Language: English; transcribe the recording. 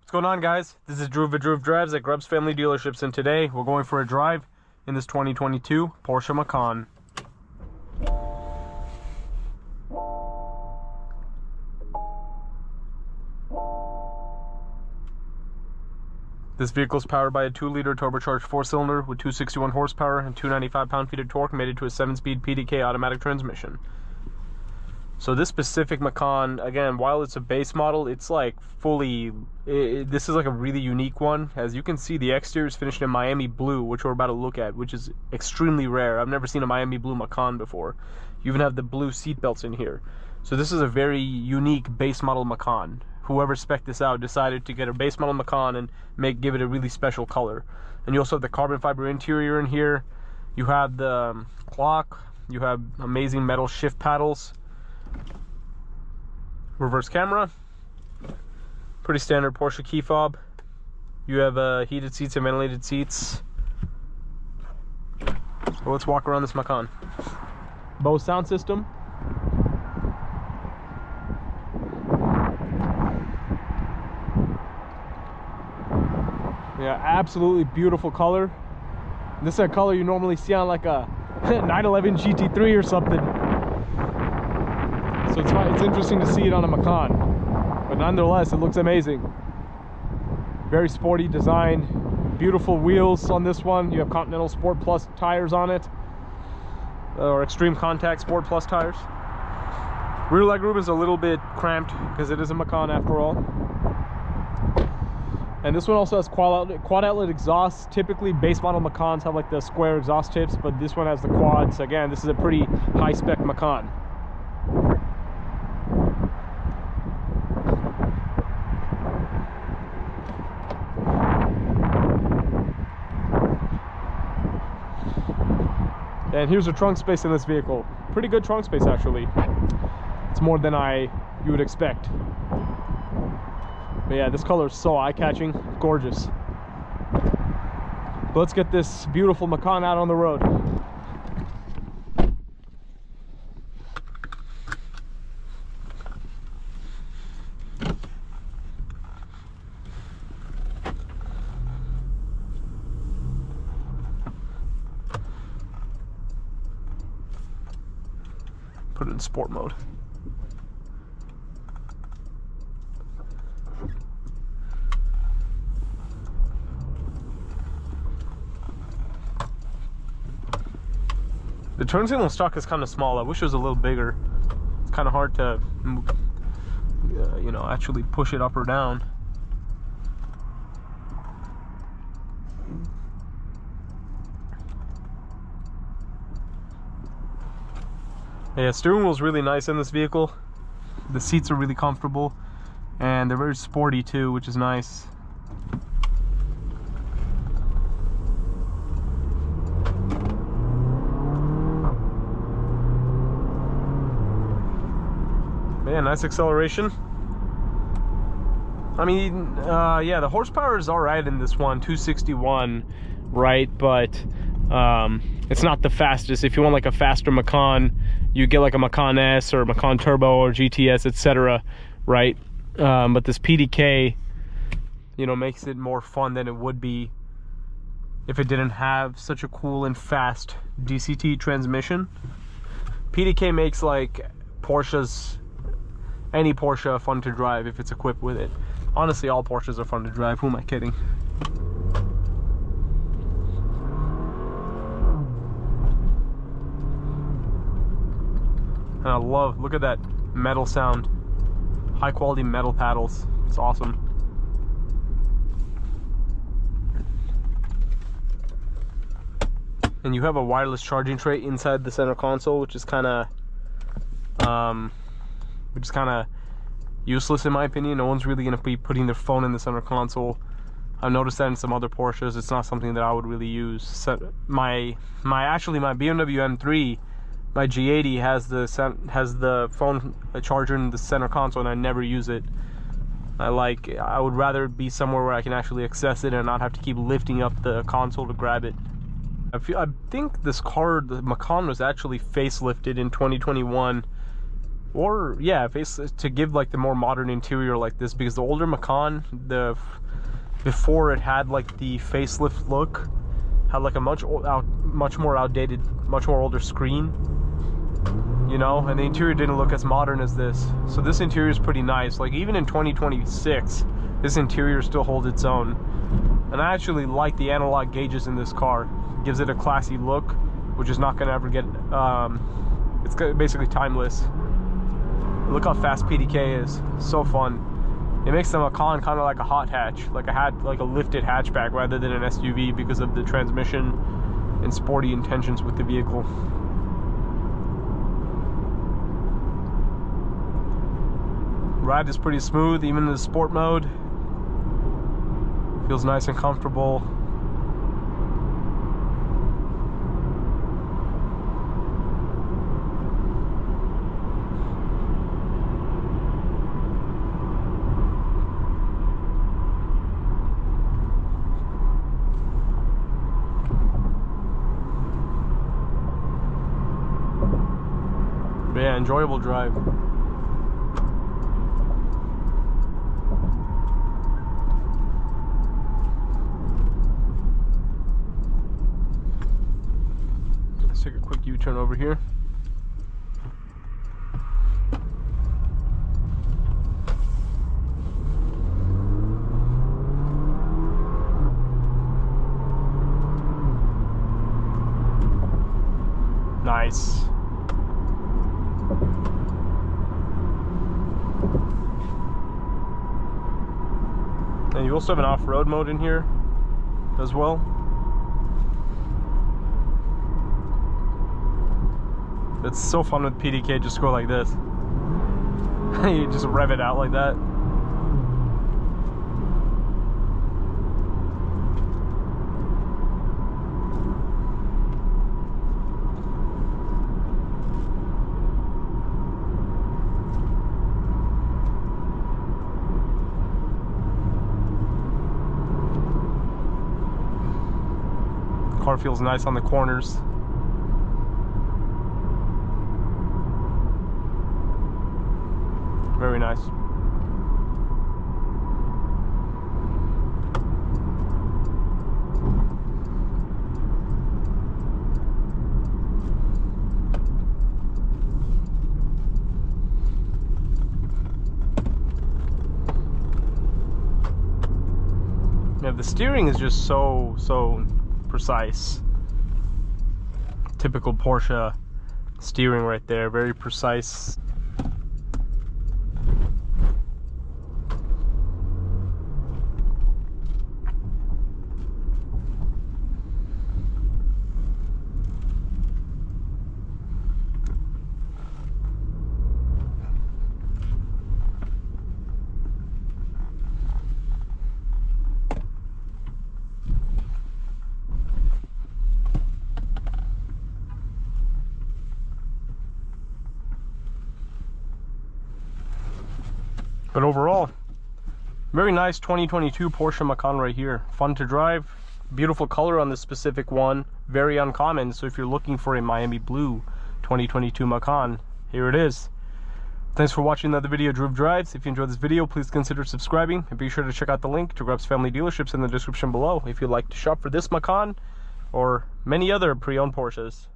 What's going on, guys? This is Drew Vidruv Drives at Grubbs Family Dealerships, and today we're going for a drive in this 2022 Porsche Macan. This vehicle is powered by a 2-liter turbocharged 4-cylinder with 261 horsepower and 295 pound-feet of torque, mated to a 7-speed PDK automatic transmission. So this specific Macan, again, while it's a base model, it's like fully, this is like a really unique one. As you can see, the exterior is finished in Miami blue, which we're about to look at, which is extremely rare. I've never seen a Miami blue Macan before. You even have the blue seat belts in here. So this is a very unique base model Macan. Whoever spec'd this out decided to get a base model Macan and give it a really special color. And you also have the carbon fiber interior in here. You have the clock. You have amazing metal shift paddles. Reverse camera, pretty standard Porsche key fob. You have heated seats and ventilated seats. So let's walk around this Macan. Bose sound system. Yeah, absolutely beautiful color. This is a color you normally see on like a 911 GT3 or something. So it's interesting to see it on a Macan, but nonetheless, it looks amazing. Very sporty design, beautiful wheels on this one. You have Continental Sport Plus tires on it, or Extreme Contact Sport Plus tires. Rear legroom is a little bit cramped because it is a Macan after all. And this one also has quad outlet exhaust. Typically, base model Macans have like the square exhaust tips, but this one has the quads. Again, this is a pretty high spec Macan. And here's the trunk space in this vehicle. Pretty good trunk space, actually. It's more than you would expect. But yeah, this color is so eye-catching, gorgeous. But let's get this beautiful Macan out on the road. Put it in sport mode. The turn signal stock is kind of small. I wish it was a little bigger. It's kind of hard to, you know, actually push it up or down. Yeah, steering wheel is really nice in this vehicle. The seats are really comfortable, and they're very sporty too, which is nice. Yeah, nice acceleration. I mean, yeah, the horsepower is all right in this one, 261, right? But it's not the fastest. If you want like a faster Macan, you get like a Macan S or Macan Turbo or GTS, etc., right? But this PDK, you know, makes it more fun than it would be if it didn't have such a cool and fast DCT transmission. PDK makes like any Porsche fun to drive if it's equipped with it. Honestly, all Porsches are fun to drive. Who am I kidding? And I love, look at that metal sound. High quality metal paddles. It's awesome. And you have a wireless charging tray inside the center console, which is kind of useless in my opinion. No one's really going to be putting their phone in the center console. I've noticed that in some other Porsches. It's not something that I would really use. So my BMW M3, my G80 has the phone charger in the center console, and I never use it. I would rather be somewhere where I can actually access it and not have to keep lifting up the console to grab it. I think this car, the Macan, was actually facelifted in 2021 or yeah, to give like the more modern interior like this, because the older Macan, before it had like the facelift look, had like a much more outdated, much more older screen, you know, and the interior didn't look as modern as this. So this interior is pretty nice. Like even in 2026, this interior still holds its own. And I actually like the analog gauges in this car. It gives it a classy look, which is not gonna ever get, it's basically timeless. Look how fast PDK is, so fun. It makes the Macan kind of like a hot hatch, like a lifted hatchback rather than an SUV, because of the transmission and sporty intentions with the vehicle. Ride is pretty smooth, even in the sport mode. Feels nice and comfortable. But yeah, enjoyable drive. Let's take a quick U-turn over here. Nice. And you also have an off-road mode in here as well. It's so fun with PDK, just go like this. You just rev it out like that. Car feels nice on the corners. Very nice. Yeah, the steering is just so precise. Typical Porsche steering right there, very precise. But overall, very nice 2022 Porsche Macan right here. Fun to drive, beautiful color on this specific one, very uncommon. So if you're looking for a Miami Blue 2022 Macan, here it is. Thanks for watching another video of Drew Drives. If you enjoyed this video, please consider subscribing and be sure to check out the link to Grubb's Family Dealerships in the description below if you'd like to shop for this Macan or many other pre-owned Porsches.